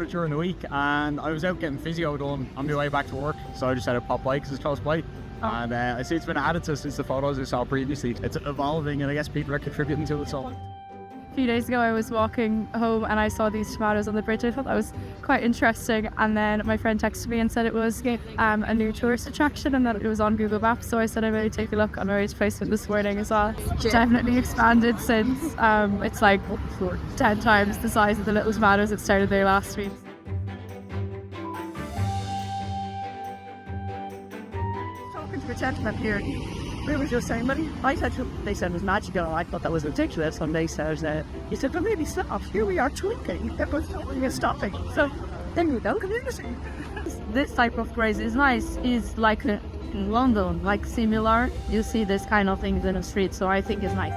it during the week, and I was out getting physio done on my way back to work, so I just had a pop by because it's close by. And I see it's been added to since the photos I saw previously. It's evolving, and I guess people are contributing to it. So A few days ago I was walking home and I saw these tomatoes on the bridge. I thought that was quite interesting, and then my friend texted me and said it was a new tourist attraction and that it was on Google Maps, so I said I would take a look on my way to Facebook this morning as well. It's definitely expanded since. It's like 10 times the size of the little tomatoes that started there last week. Talking to a gentleman here, we were just saying, I said they said it was magical, and I thought that was ridiculous, and they said, he said, well, maybe stop, here we are tweaking, there was nobody stopping, so then we don't community. This type of craze is nice, is like in London, like similar, you see this kind of things in the street, so I think it's nice.